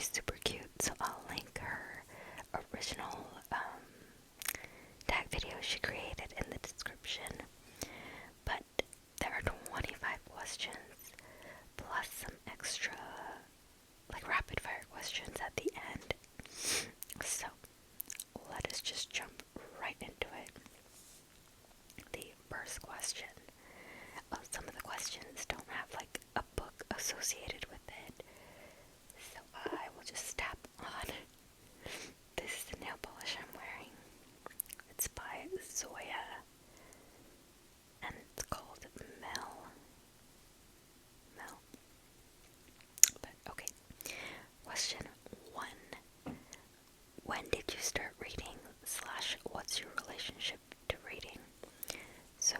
she's super cute, so I'll link her original tag video she created in the description. But there are 25 questions plus some extra like rapid fire questions at the end. So let us just jump right into it. The first question. Some of the questions don't have like a book associated with it, so I will just tap on. This is the nail polish I'm wearing. It's by Zoya, and it's called Mel. But okay. Question 1. When did you start reading / what's your relationship to reading? So,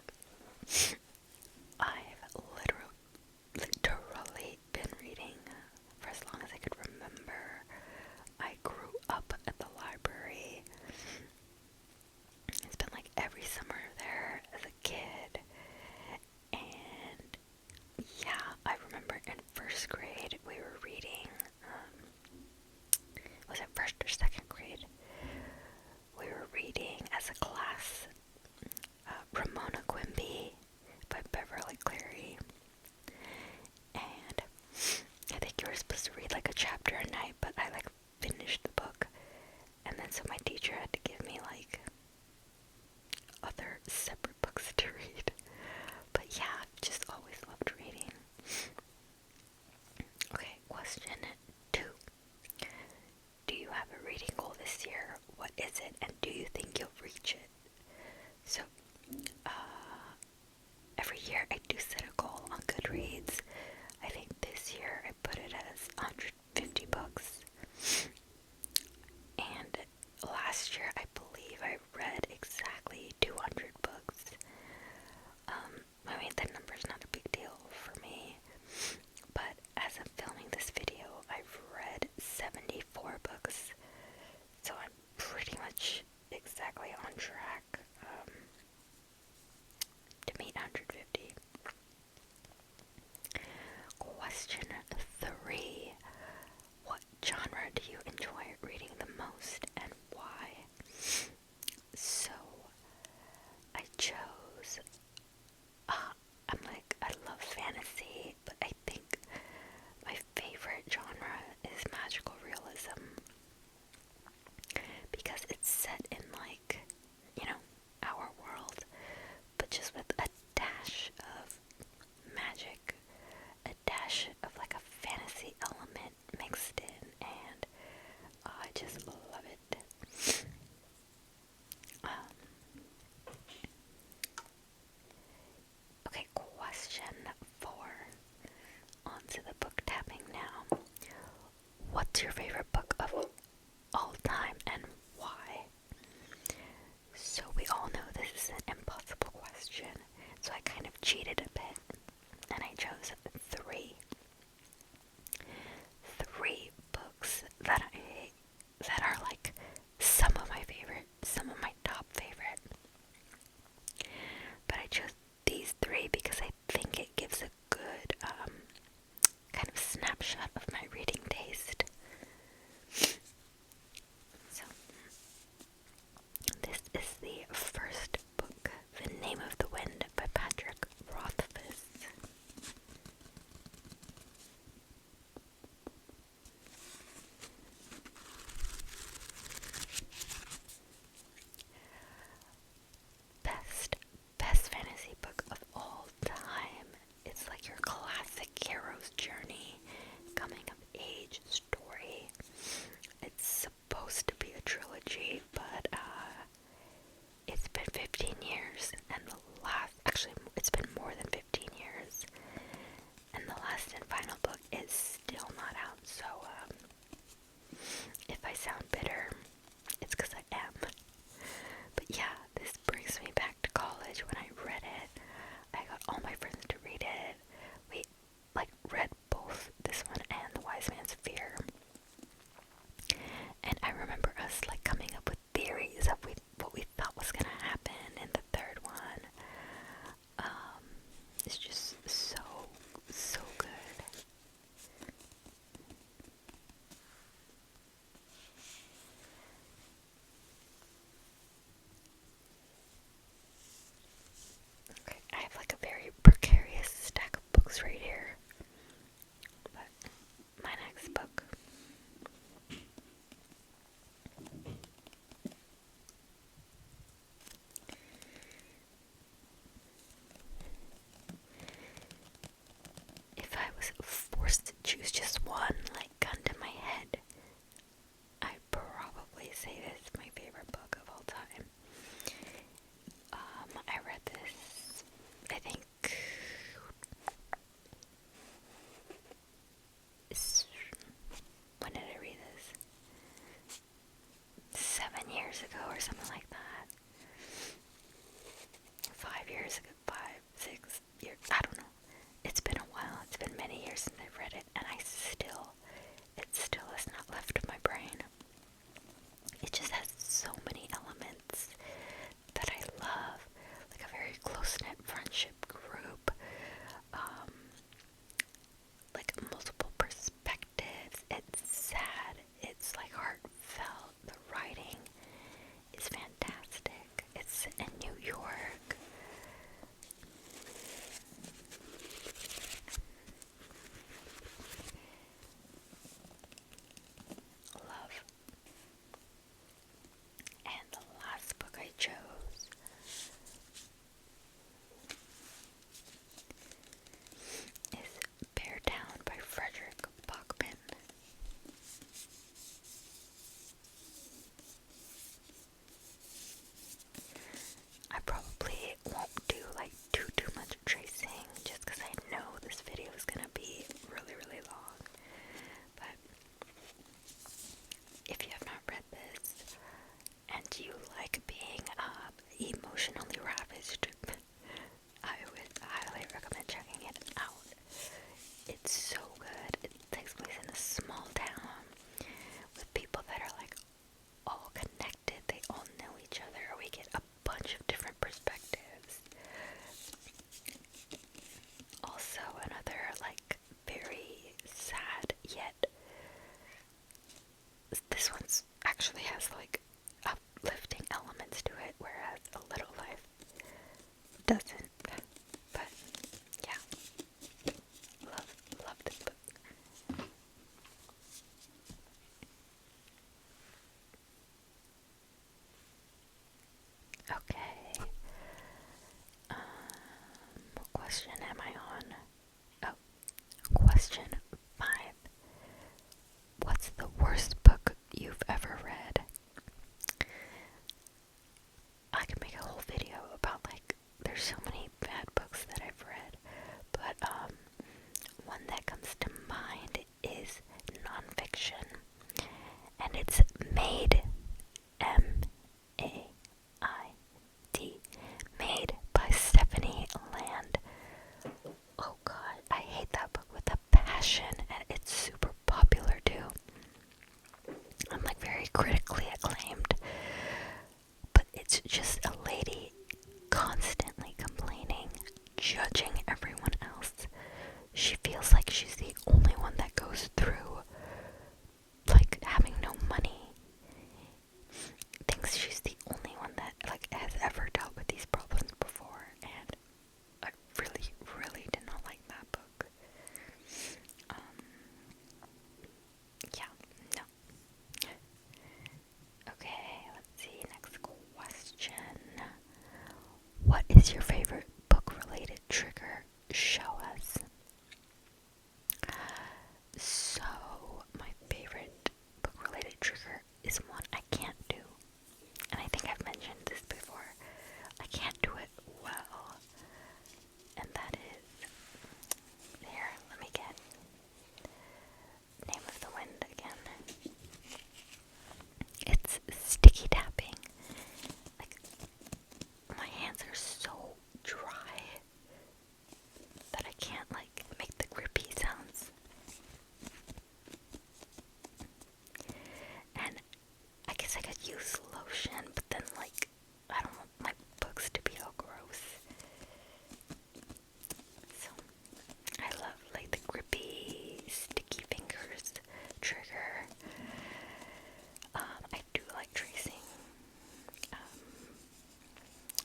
I've literally been reading for as long as I could remember. I grew up at the library. It's been like every summer there as a kid. And yeah, I remember in first grade we were reading, was it first or second grade? We were reading as a class Ramona Quimby by Beverly Cleary. And I think you were supposed to read like a chapter a night, but I like finished the book. And then so my teacher had to give me like other separate books to read. But yeah, I've just always loved reading. Okay, question 2. Do you have a reading goal this year? What is it, and do you think you'll reach it? So, every year I do set a goal on Goodreads. I think this year I put it as 150 books. And last year I believe I read exactly 200 books. I mean, that number's not a big deal for me. But as I'm filming this video, I've read 74 books. So I'm pretty much exactly on track to meet 150. Question 3. What genre do you enjoy reading the most and why? So, I chose, I love fantasy, but I think my favorite genre is magical realism. Because it's set in like, our world, but just with a dash of magic, a dash of like a fantasy element mixed in, and I just love it. Okay, question 4. On to the book tapping now. What's your favorite book of all time and why? So we all know this is an impossible question, so I kind of cheated a bit, and I chose 3 books that are like some of my favorite, some of my top favorite. But I chose these 3 because I think it gives a good kind of snapshot of my reading taste. So this is the first book, The Name of the Wind by Patrick Rothfuss. this one's actually has like uplifting elements to it, whereas A Little Life doesn't. But yeah, love this book. Okay. What question am I on? Oh, question 5. What's the worst book you've ever read? I could make a whole video about, like, there's so many bad books that I've read, but one that comes to mind is nonfiction, and it's Made, M-A-I-D, Made by Stephanie Land. Oh god, I hate that book with a passion, and it's super popular too. I'm like very critically acclaimed, but it's just a lady constantly complaining, judging everyone else. She feels like she's the only one that goes through, like, having no money. Thinks she's the only one that, like, has ever dealt with these problems before, and I really, really did not like that book. Yeah, no. Okay, let's see, next question. What is your favorite book-related trigger? Show us. So, my favorite book-related trigger is one I can't do. And I think I've mentioned this before. I can't do it well. And that is... Here, let me get Name of the Wind again. It's sticky tapping. Like, my hands are so dry that I can't, like, make the grippy sounds. And I guess I could use lotion, but then, like, I don't want my books to be all gross. So, I love, like, the grippy, sticky fingers trigger. I do like tracing,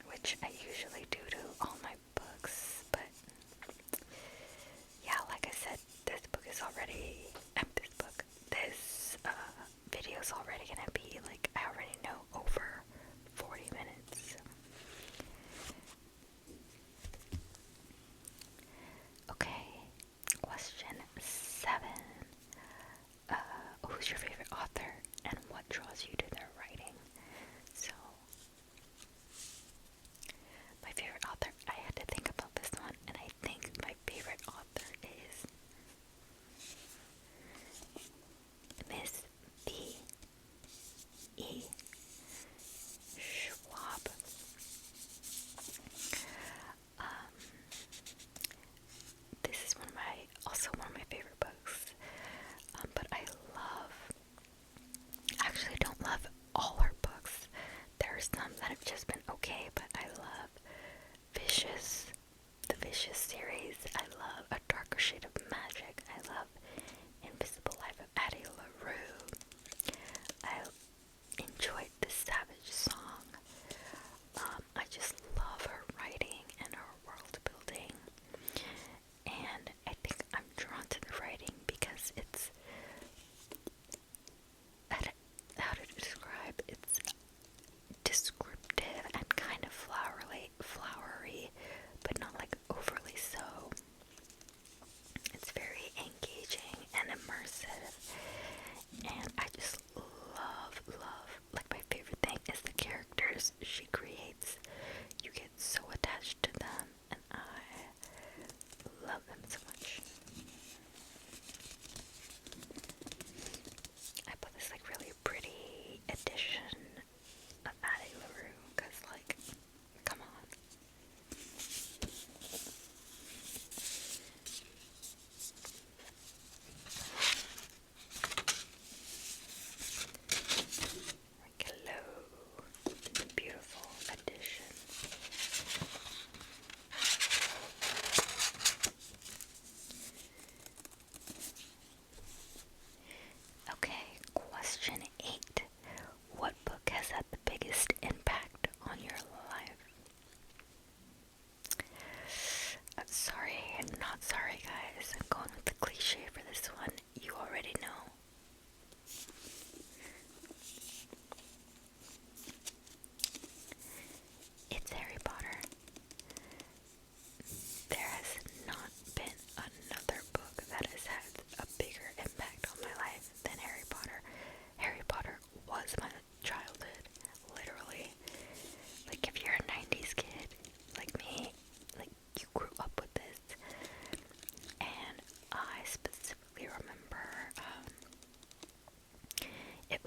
which I usually do to all my books, but yeah, like I said, this video's already gonna be, like, I already know, over 40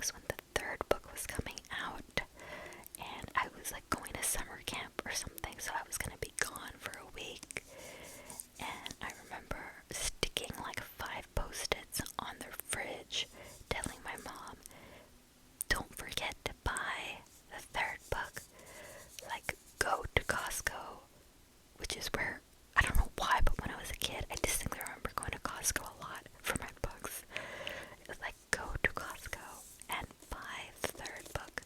was when the third book was coming out, and I was like going to summer camp or something, so I was gonna be gone for a week. And I remember sticking like 5 post-its on the fridge, telling my mom, don't forget to buy the third book. Like, go to Costco, which is where, I don't know why, but when I was a kid, I distinctly remember going to Costco a lot for my books. It was like, go to Costco and buy the third book.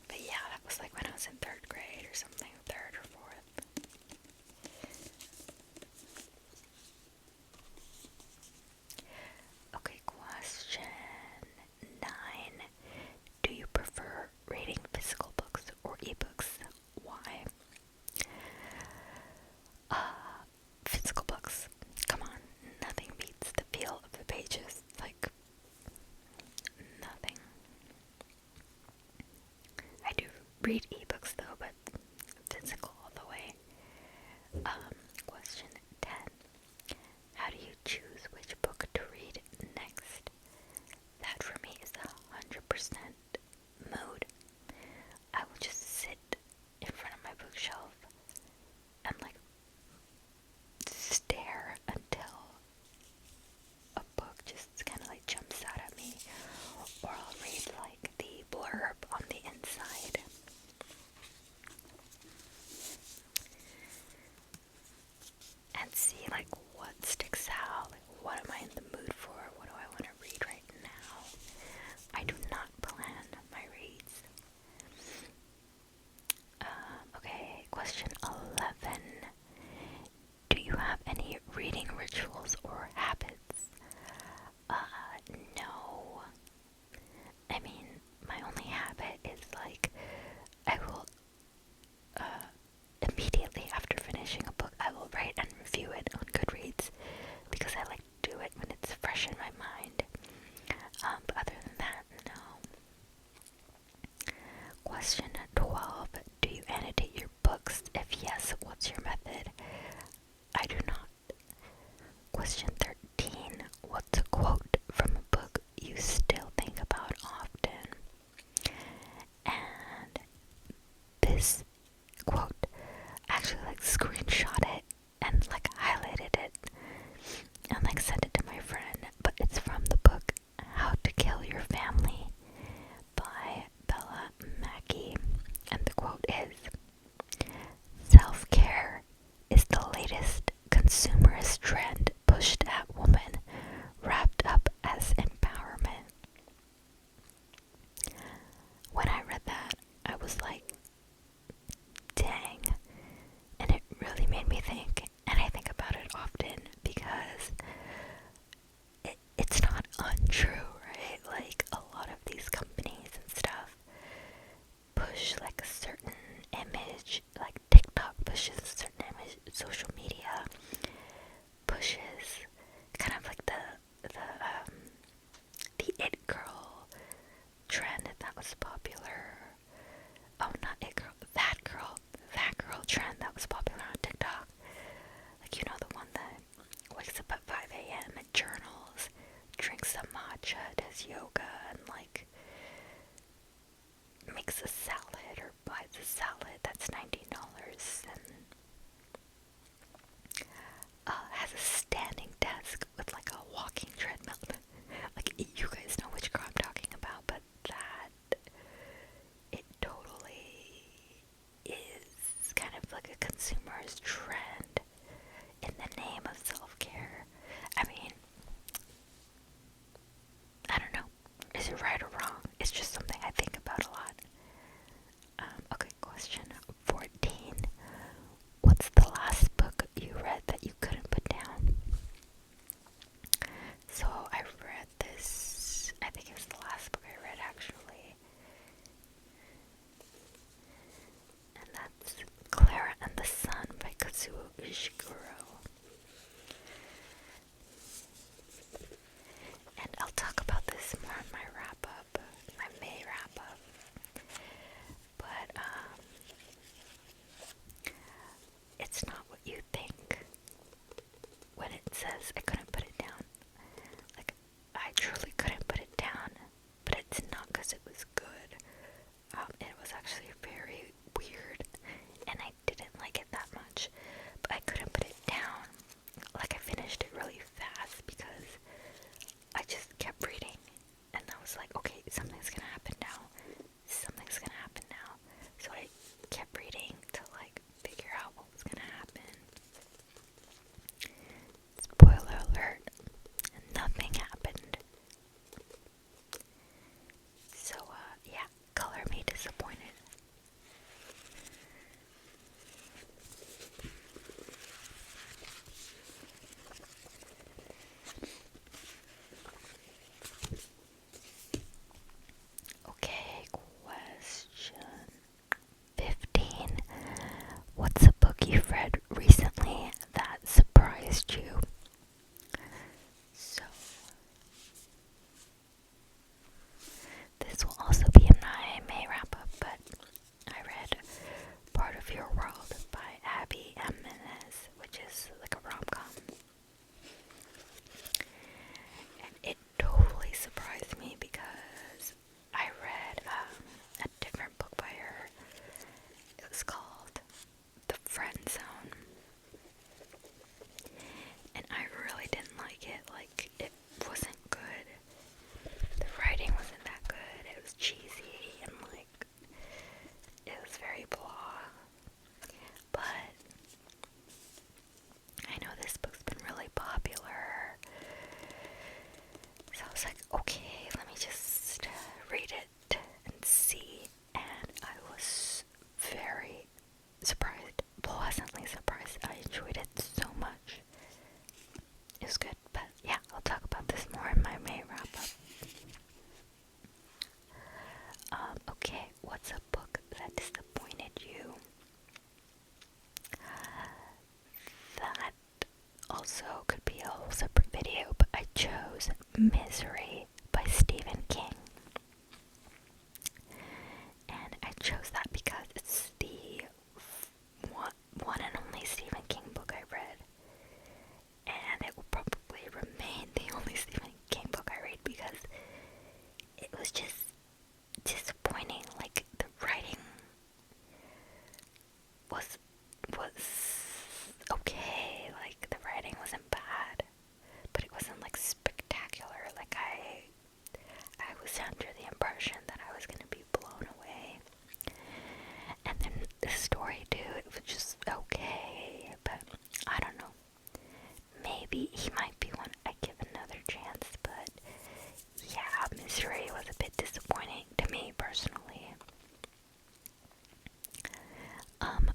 But yeah, that was like when I was in 3rd grade or something, 3rd or 4th. Okay, question 9. Do you prefer reading physical books or ebooks? Why? Physical books. Come on, nothing beats the feel of the pages. Like, nothing. I do read ebooks though, but physical all the way. Question 10. How do you choose which book to read next? That for me is 100% mood. I will just sit in front of my bookshelf and like stare until a book just kind of like jumps out at me, or I'll read like the blurb on the inside. And see like what sticks out, like what am I in the mood for, what do I want to read right now. I do not plan my reads. Okay, question 11. Do you have any reading rituals or habits? No. I mean, my only habit is like, I will, immediately after finishing a book, I will write and review it on Goodreads, because I like to do it when it's fresh in my mind. But other than that, no. Question 12. Do you annotate your books? If yes, what's your method? I do not. Question 13. What's a quote from a book you still think about often? And this quote, actually like screenshot it and like highlighted it and like sent it to my friend, but it's from the book How to Kill Your Family by Bella Mackey, and the quote is, self-care is the latest consumerist trend pushed at women, wrapped up as empowerment. When I read that, I was like, dang, and it really made me think, and I think about it often because it's not untrue, right? Like, a lot of these companies and stuff push like a certain image, like TikTok pushes a certain image, social media pushes kind of like the it girl trend that was popular. Oh, not it girl, that girl trend that was popular on TikTok. Like, you know, the one that wakes up at 5 a.m. and journals, drinks some matcha, does yoga, and like makes a salad or buys a salad that's $19 and has a standing desk with like a walking treadmill. Like, you guys know which girl I'm talking about, but that, it totally is kind of like a consumerist trend in the name of self-care. I mean, I don't know. Is it right or wrong? It's just something I think about a lot. Okay, question 14. What's the last book you read that you couldn't put down? So I read this, I think it was the last book I read actually. And that's Clara and the Sun by Kazuo Ishiguro. And I'll talk about this more in my wrap-up, my May wrap-up. But, it's not what you think when it says I couldn't put it down. Misery by Stephen King. And I chose that because it's the one and only Stephen King book I read. And it will probably remain the only Stephen King book I read because it was just disappointing. Like, the writing was okay. Like, the writing wasn't bad, but it wasn't like spectacular. Like, I was under the impression that I was going to be blown away. And then the story too, it was just okay, but I don't know. Maybe he might be one I give another chance, but yeah, Misery was a bit disappointing to me personally.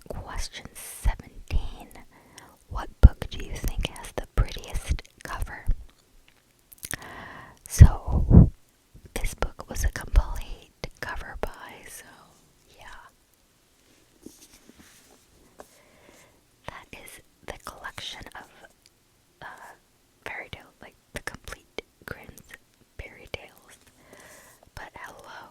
Question 17. What book do you think has the prettiest cover? So, this book was a complete cover buy, so yeah. That is the collection of fairy tales, like the complete Grimm's fairy tales. But hello.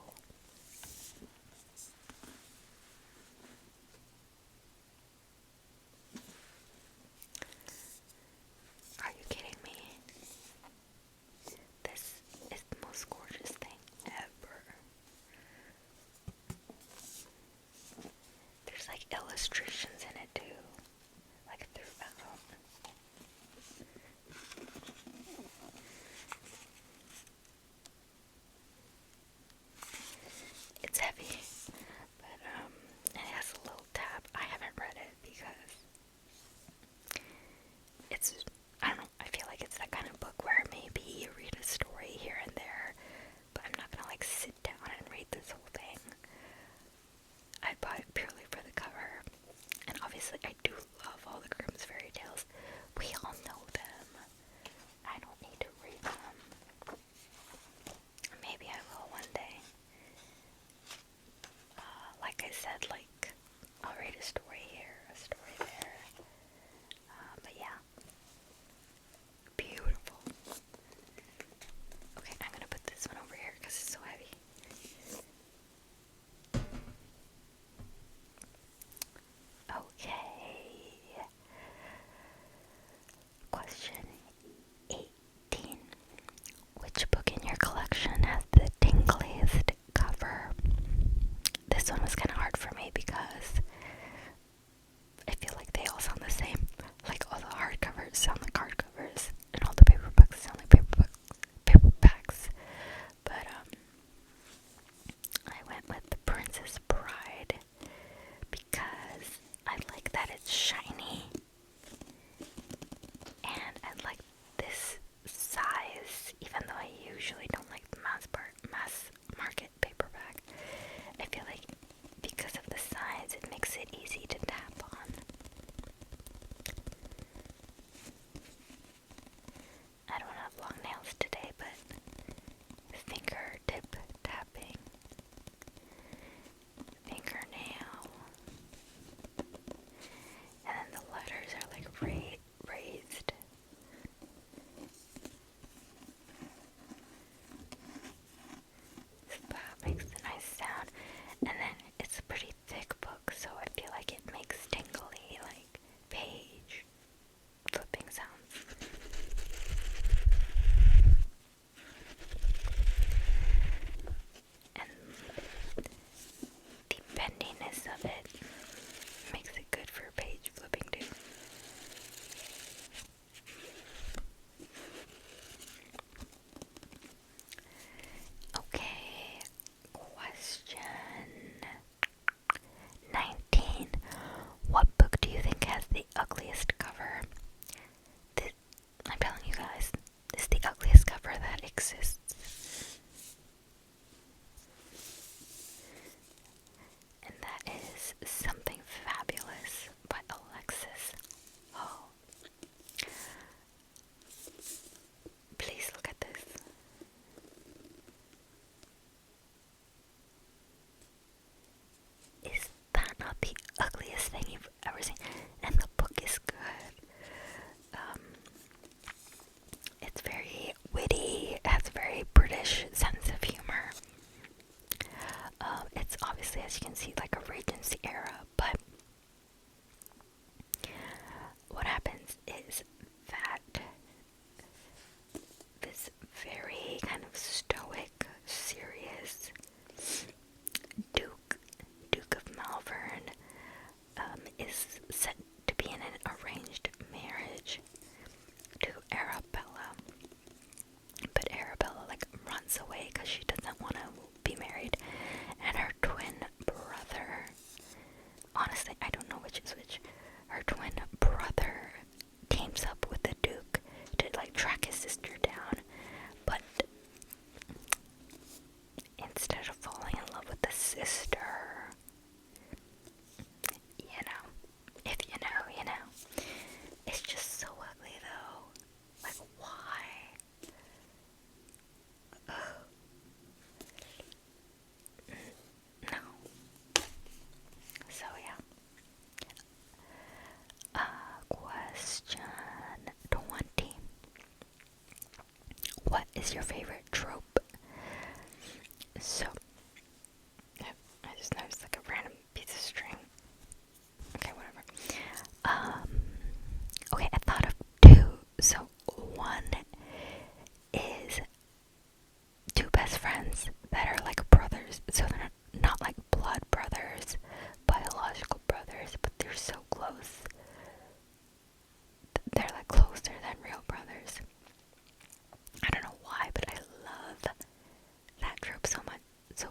Are you kidding me? This is the most gorgeous thing ever. There's like illustrations in it too, like throughout. It's heavy, but it has a little tab. I haven't read it because it's, I don't know, I feel like it's that kind of book where maybe you read a story here and there, but I'm not gonna like sit down and read this whole thing. I bought it purely for the cover, and obviously I do love all the Grimm's fairy tales. We all know them. I don't need to read them. Maybe I will one day. Like I said, like, I'll read a story here, a story there. But yeah. Beautiful. Okay, I'm gonna put this one over here because it's so heavy. Okay. Question 18. Which book in your collection has the tingliest cover? This one was kind of hard for me because I feel like they all sound the same. Like, all the hardcovers sound like hardcovers, and all the paperbacks sound like paperbacks. But I went with The Princess Bride because I like that it's shiny, and I like this size, even though I usually don't like the mass market paperback. I feel like because of the size, it makes it easy to tap on. I don't have long nails today, but fingertip tapping, fingernail, and then the letters are like raised. That makes a nice sound, and then it's a pretty thick book, so I feel like it makes tingly, like, page flipping sounds. And the bendiness of it makes it good for page flipping too. Okay, question 19. What book do you think has the ugliest cover? I'm telling you guys, this is the ugliest cover that exists. And that is Something Fabulous by Alexis. Oh. Please look at this. Is that not the ugliest thing you've ever seen? And the book is good. It's very witty. stoic, serious Duke of Malvern is said to be in an arranged marriage to Arabella. But Arabella runs away because she doesn't want to be married. And her twin brother, honestly I don't know which is which, her twin brother teams up with the Duke to track his sister down. But instead of falling in love with the sister, if you know, you know. It's just so ugly though. Why? Ugh. No. So yeah. Question 20. What is your favorite trope? So, I just noticed a random piece of string. Okay, whatever. Okay, I thought of two. So, one is two best friends that are brothers. So they're not blood brothers, biological brothers, but they're so close. They're closer than real brothers. I don't know why, but I love that trope so much. So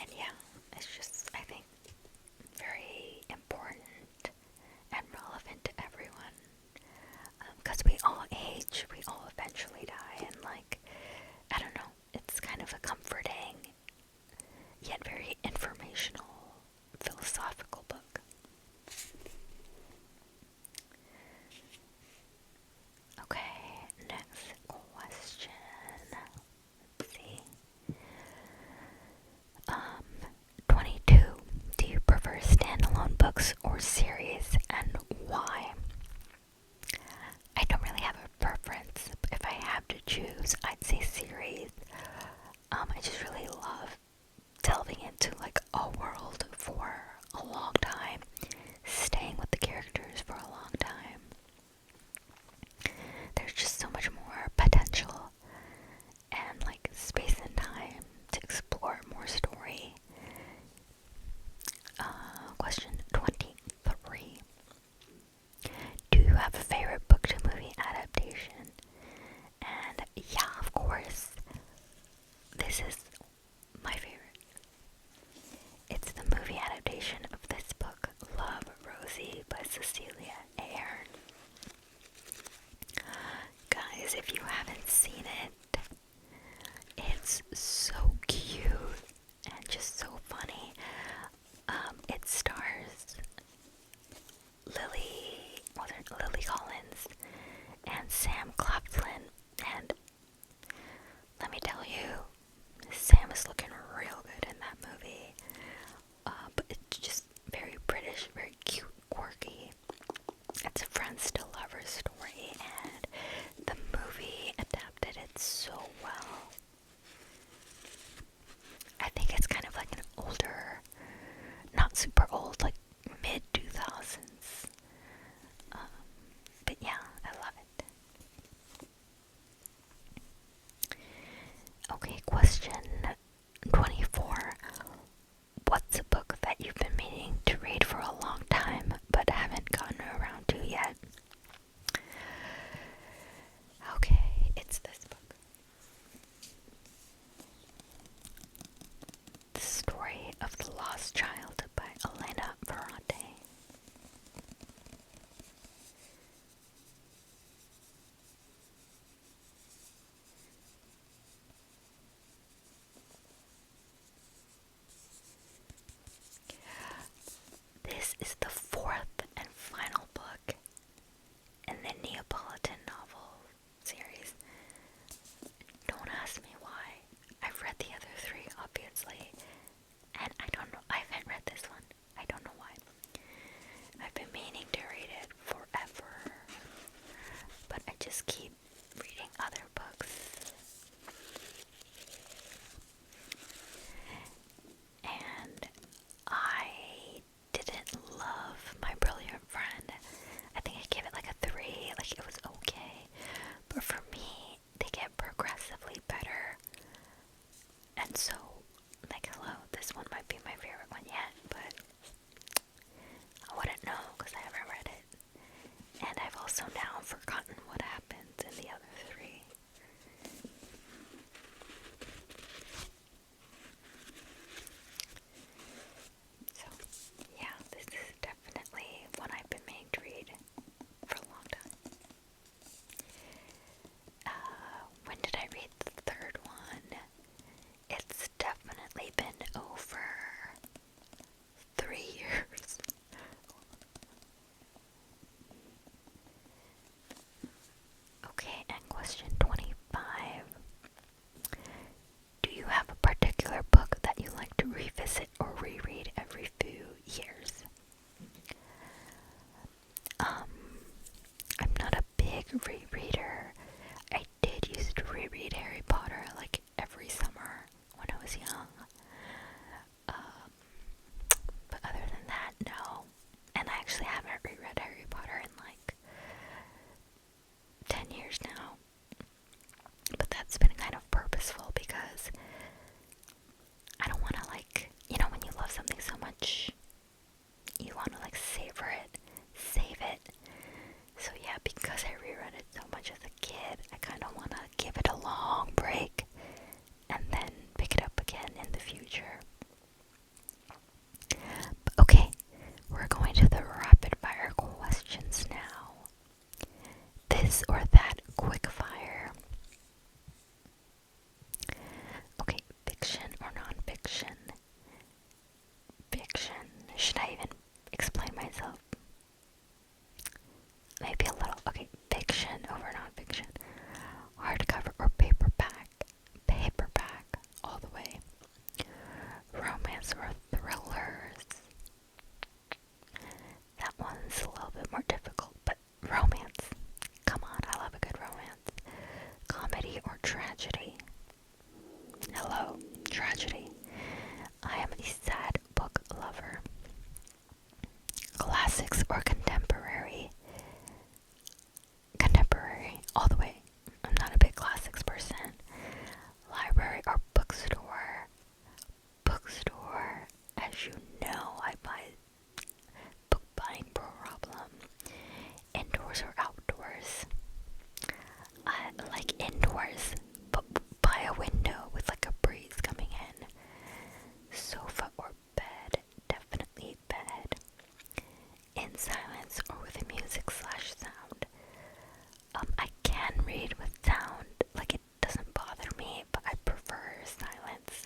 And yeah, it's just, I think, very important and relevant to everyone. Because we all age, we all eventually die, and like, I don't know, it's kind of a comforting, yet very informational, philosophical book. Okay, next question. Let's see. 22. Do you prefer standalone books or series, and why? I don't really have a preference. If I have to choose, I'd say series. I just really love delving into like a world for a long time, staying with the characters for a long time. There's just so much more potential and like space and time to explore more story. Question 23. Do you have a favorite book to movie adaptation? And yeah, of course, this is my favorite. It's the movie adaptation of this book, Love, Rosie by Cecilia Ahern. Guys, if you haven't seen it, it's so cute and just so funny. It stars Lily Collins and Sam Claflin, and let me tell you, Sam is looking real good in that movie. But it's just very British, very cute, quirky. It's a friends to lovers story, and the movie adapted it so well. I think it's kind of like an older, not super old, like mid 2000s. But yeah, I love it. Okay, question 24. What's a book that you've been meaning to read for a long time but haven't gotten around to yet? Okay, it's this book. The Story of the Lost Child by Elena Ferrante. This is the fourth and final book in the Neapolitan novel series. Don't ask me why. I've read the other three, obviously, and I don't know. I haven't read this one. I don't know why. I've been meaning to read it forever, but I just keep reading other books. And I didn't love My Brilliant Friend. I think I gave it like a 3, like it was okay. But for me, they get progressively better. And so, like, hello, this one might be my favorite one yet, but I wouldn't know because I haven't read it. And I've also now forgotten what happens in the other 3. So, yeah, this is definitely one I've been meaning to read for a long time. When did I read the third one? It's definitely been over 3 years. Okay, and question 25. Do you have a particular book that you like to revisit or reread every few years? I'm not a big rereader. I did used to reread Harry Potter like every summer when I was young. But other than that, no. And I actually haven't reread Harry Potter in like 10 years now. But that's been kind of purposeful because I don't want to like, you know, when you love something so much, you want to like savor it, save it. So yeah, because I reread it so outdoors, but by a window with like a breeze coming in. Sofa or bed, definitely bed. In silence or with music slash sound. I can read with sound, like it doesn't bother me, but I prefer silence.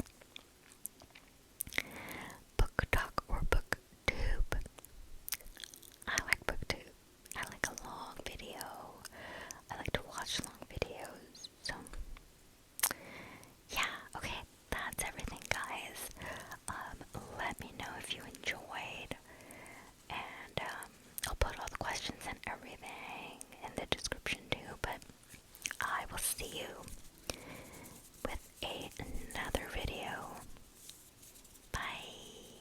Book talk or booktube. I like booktube. I like a long video. I like to watch long videos. So, yeah, okay, that's everything, guys. Let me know if you enjoyed, and I'll put all the questions and everything in the description too, but I will see you with another